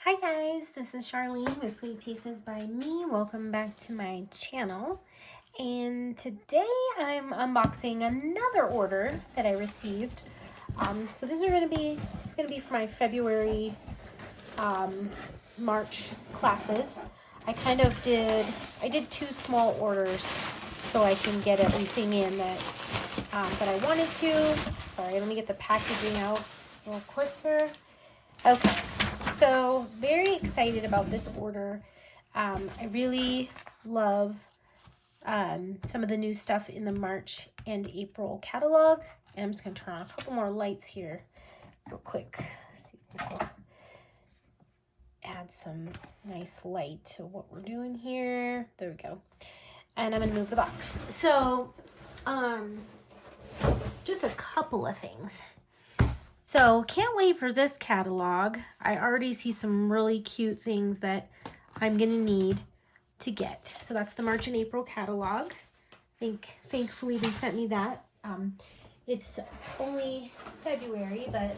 Hi guys, this is Charlene with Sweet Pieces by Me. Welcome back to my channel. And today I'm unboxing another order that I received. So this is gonna be for my February, March classes. I did two small orders so I can get everything in that I wanted to. Sorry, let me get the packaging out real quick here. Okay. So very excited about this order. I really love some of the new stuff in the March and April catalog. And I'm just going to turn on a couple more lights here real quick. See if this will add some nice light to what we're doing here. There we go. And I'm going to move the box. So just a couple of things. So can't wait for this catalog. I already see some really cute things that I'm gonna need to get. So that's the March and April catalog. Thankfully they sent me that. It's only February, but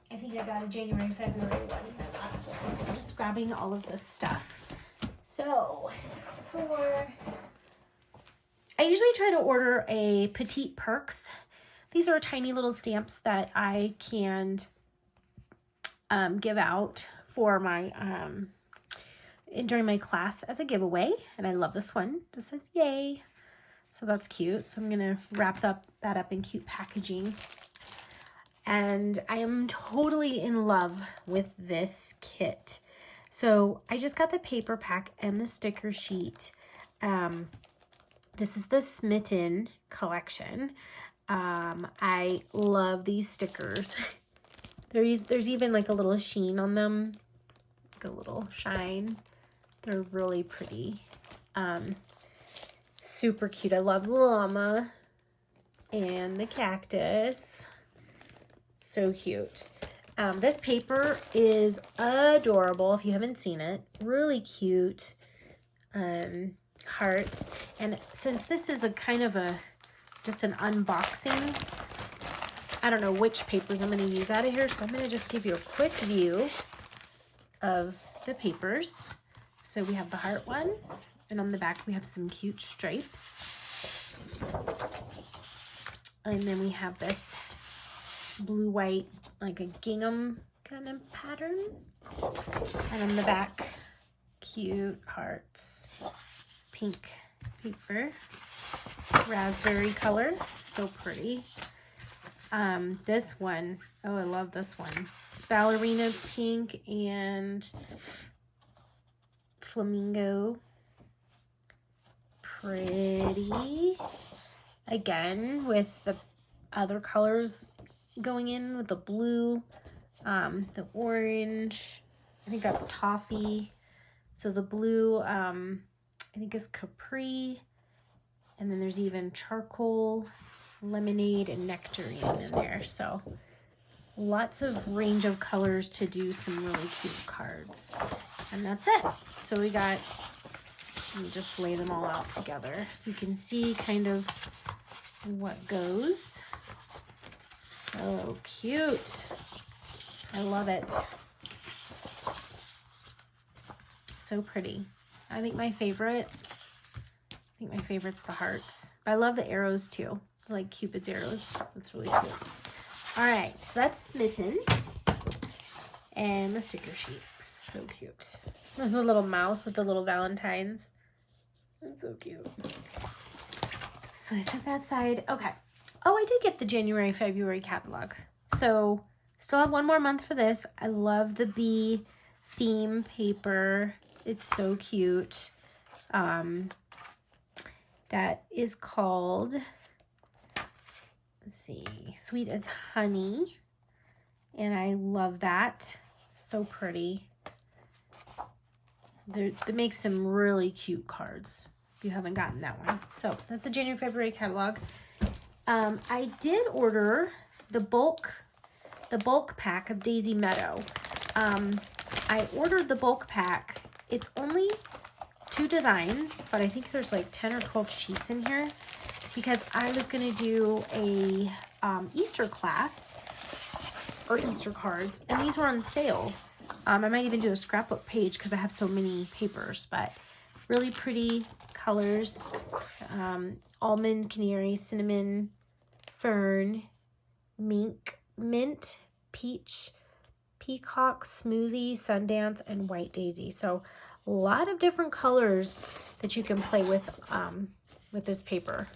I think I got a January, February one, that last one. I'm just grabbing all of this stuff. So I usually try to order a Petite Perks. These are tiny little stamps that I can give out for my during my class as a giveaway. And I love this one. It just says yay. So that's cute. So I'm gonna wrap that up in cute packaging. And I am totally in love with this kit. So I just got the paper pack and the sticker sheet. This is the Smitten collection. I love these stickers. There's even like a little sheen on them, like a little shine. They're really pretty. Super cute. I love the llama and the cactus. So cute. This paper is adorable if you haven't seen it. Really cute hearts. And since this is a kind of just an unboxing, I don't know which papers I'm going to use out of here, so I'm going to just give you a quick view of the papers. So we have the heart one, and on the back we have some cute stripes. And then we have this blue-white, like a gingham kind of pattern. And on the back, cute hearts, pink paper. Raspberry color, so pretty. This one, oh, I love this one. It's ballerina pink and flamingo. Pretty. Again, with the other colors going in, with the blue, the orange. I think that's toffee. So the blue, I think is capri. And then there's even charcoal, lemonade, and nectarine in there. So lots of range of colors to do some really cute cards. And that's it. So we got, let me just lay them all out together so you can see kind of what goes. So cute. I love it. So pretty. I think my favorite's the hearts. But I love the arrows too. I like Cupid's arrows. That's really cute. All right, so that's Smitten. And the sticker sheet. So cute. The little mouse with the little Valentines. That's so cute. So I set that aside. Okay. Oh, I did get the January, February catalog. So still have one more month for this. I love the bee theme paper. It's so cute. That is called, let's see, Sweet as Honey. And I love that. So pretty. They make some really cute cards if you haven't gotten that one. So that's the January, February catalog. I did order the bulk pack of Daisy Meadow. I ordered the bulk pack. It's only 2 designs, but I think there's like 10 or 12 sheets in here because I was going to do a Easter class or Easter cards, and these were on sale. I might even do a scrapbook page because I have so many papers, but really pretty colors. Almond, canary, cinnamon, fern, mink, mint, peach, peacock, smoothie, sundance, and white daisy. So a lot of different colors that you can play with this paper.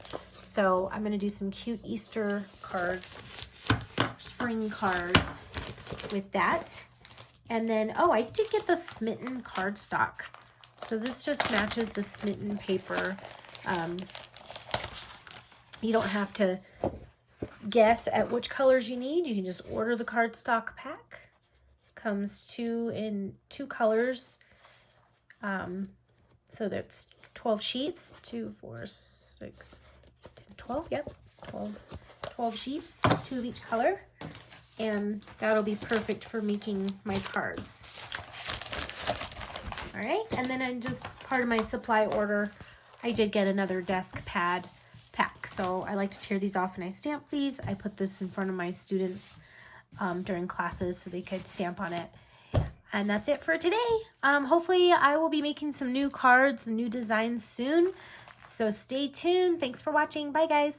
So I'm going to do some cute Easter cards, spring cards with that. And then, oh, I did get the Smitten cardstock. So this just matches the Smitten paper. You don't have to guess at which colors you need. You can just order the cardstock pack. Comes in two colors. So that's 12 sheets. 2, 4, 6, 10, 12. Yep, 12 sheets, 2 of each color. And that'll be perfect for making my cards. All right, and then in just part of my supply order, I did get another desk pad pack. So I like to tear these off and I stamp these. I put this in front of my students during classes so they could stamp on it. And that's it for today. Hopefully I will be making some new cards and new designs soon. So stay tuned. Thanks for watching. Bye, guys.